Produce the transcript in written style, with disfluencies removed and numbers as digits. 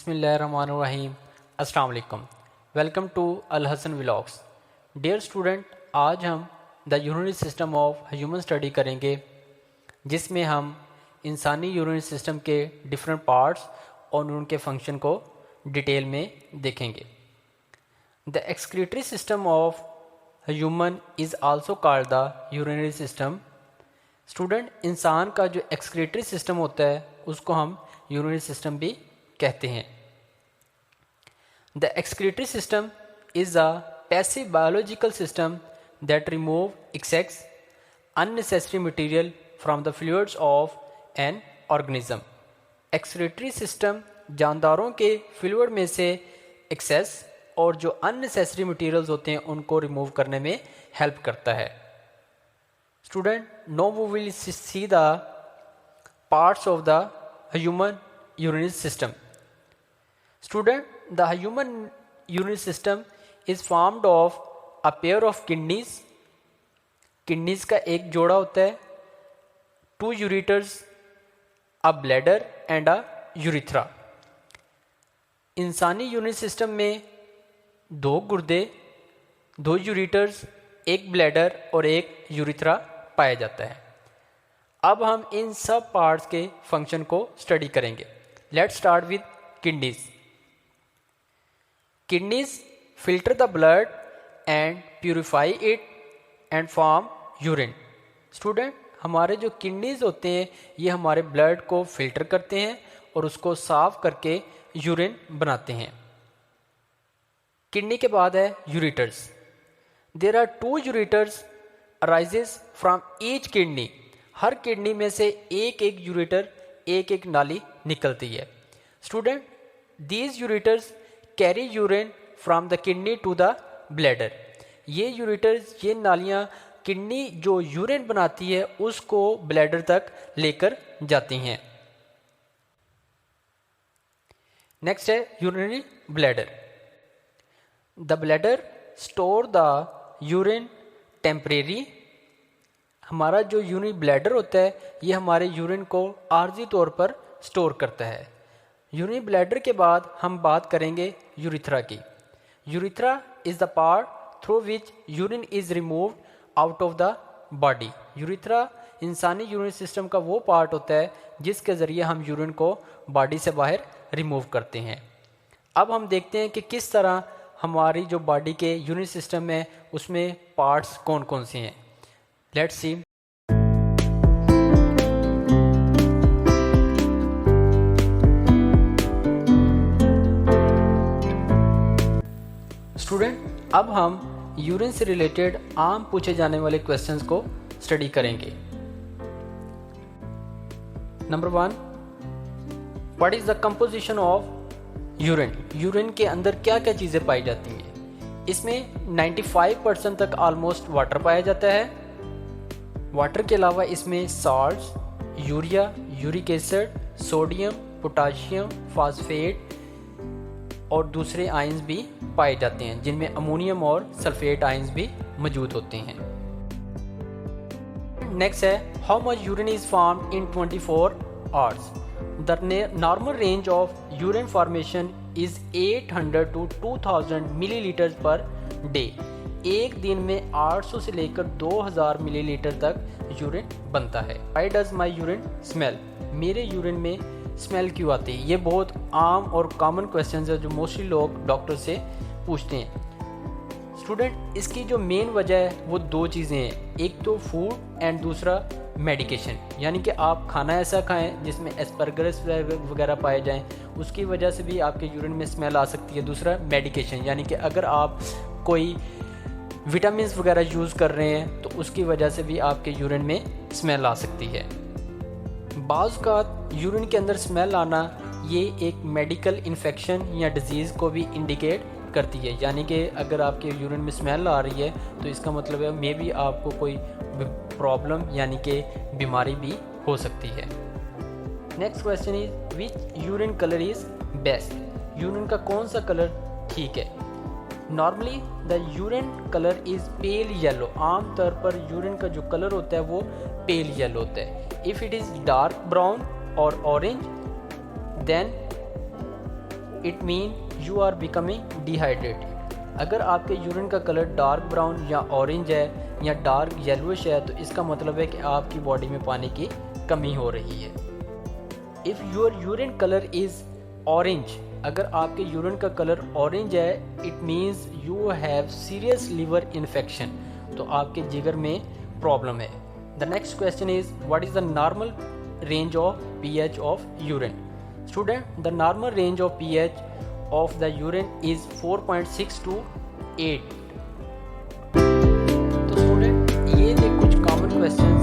बिस्मिल्लाहिर्रहमानिर्रहीम। अस्सलाम वालेकुम। Welcome to Al Hasan vlogs. Dear student, आज हम the urinary system of human study करेंगे, जिसमें हम इंसानी यूरिनरी सिस्टम के डिफरेंट पार्ट्स और उनके फंक्शन को डिटेल में देखेंगे। The excretory system of human is also called the urinary system. Student, इंसान का जो एक्सक्रीटरी सिस्टम होता है उसको हम यूरिनरी सिस्टम भी कहते हैं। The excretory system is a passive biological system that remove excess unnecessary material from the fluids of an organism. Excretory system जानदारों के फ्लूइड में से एक्सेस और जो अननेसेसरी मटेरियल्स होते हैं उनको रिमूव करने में हेल्प करता है। Student, now we will see the parts of the human urinary system. Student, the human urinary system is formed of a pair of kidneys. Kidneys का एक जोड़ा होता है, 2 ureters, a bladder and a urethra. इंसानी urinary system में 2 गुर्दे, 2 ureters, एक bladder और एक यूरिथ्रा पाया जाता है। अब हम इन सब पार्ट्स के फंक्शन को स्टडी करेंगे। Let's start with kidneys. Kidneys filter the blood and purify it and form urine. Student, हमारे जो किडनीज होते हैं ये हमारे ब्लड को फिल्टर करते हैं और उसको साफ करके यूरिन बनाते हैं। किडनी के बाद है ureters. There are 2 ureters arises from each kidney. Her kidney में से एक एक यूरिटर, एक एक नाली निकलती है। Student, these ureters carry urine from the kidney to the bladder. ये यूरिटर्स, ये नालियाँ किडनी जो यूरिन बनाती है उसको ब्लैडर तक लेकर जाती हैं। नेक्स्ट है urinary bladder. The bladder store the urine temporary. हमारा जो यूरिनरी ब्लैडर होता है ये हमारे यूरिन को आर्जी तौर पर स्टोर करता है। यूरिनरी ब्लैडर के बाद हम बात करेंगे यूरिथ्रा की। Urethra is the part through which urine is removed out of the body. Urethra इंसानी यूरिनरी सिस्टम का वो पार्ट होता है जिसके ज़रिए हम यूरिन को बॉडी से बाहर रिमूव करते हैं। अब हम देखते हैं कि किस तरह हमारी जो बॉडी के यूरिनरी सिस्टम है उसमें पार्ट्स कौन कौन से हैं। Let's see. स्टूडेंट, अब हम यूरिन से रिलेटेड आम पूछे जाने वाले क्वेश्चंस को स्टडी करेंगे। Number 1, what is the composition of urine. Urine के अंदर क्या क्या चीज़ें पाई जाती हैं। इसमें 95% तक ऑलमोस्ट वाटर पाया जाता है। वाटर के अलावा इसमें salts, urea, uric acid, sodium, potassium, phosphate और दूसरे आयंस भी पाए जाते हैं जिनमें अमोनियम और सल्फेट आयंस भी मौजूद होते हैं। नेक्स्ट है, how much urine is formed in 24 hours. The normal range of urine formation is 800 to 2000 millilitre per day. एक दिन में 800 से लेकर 2000 मिलीलीटर तक यूरिन बनता है। Why does my urine smell. मेरे यूरिन में स्मेल क्यों आती है। ये बहुत आम और कॉमन क्वेश्चन है जो मोस्टली लोग डॉक्टर से पूछते हैं। स्टूडेंट, इसकी जो मेन वजह है वो 2 चीज़ें हैं, एक तो फूड एंड दूसरा मेडिकेशन। यानी कि आप खाना ऐसा खाएं जिसमें एस्परगस वगैरह पाए जाएं, उसकी वजह से भी आपके यूरिन में स्मेल आ सकती है। दूसरा मेडिकेशन, यानी कि अगर आप कोई विटामिन वगैरह यूज़ कर रहे हैं तो उसकी वजह से भी आपके यूरिन में स्मेल आ सकती है। बाज़ का यूरिन के अंदर स्मेल आना ये एक मेडिकल इन्फेक्शन या डिजीज़ को भी इंडिकेट करती है। यानी कि अगर आपके यूरिन में स्मेल आ रही है तो इसका मतलब है मे बी आपको कोई प्रॉब्लम यानी कि बीमारी भी हो सकती है। Next question is, which urine colour is best. Urine का कौन सा कलर ठीक है। Normally the urine colour is pale yellow. आमतौर पर यूरिन का जो कलर होता है वो पेल येलो होता है। If it is dark brown और orange then it mean you are becoming dehydrated. अगर आपके यूरिन का कलर डार्क ब्राउन या ऑरेंज है या डार्क येलोइश है तो इसका मतलब है कि आपकी बॉडी में पानी की कमी हो रही है। If your urine colour is orange, अगर आपके यूरिन का कलर ऑरेंज है, it means you have serious liver infection, तो आपके जिगर में प्रॉब्लम है। The next question is what is the normal range of pH of urine. Student, the normal range of pH of the urine is 4.6 to 8। तो student ये थे कुछ common question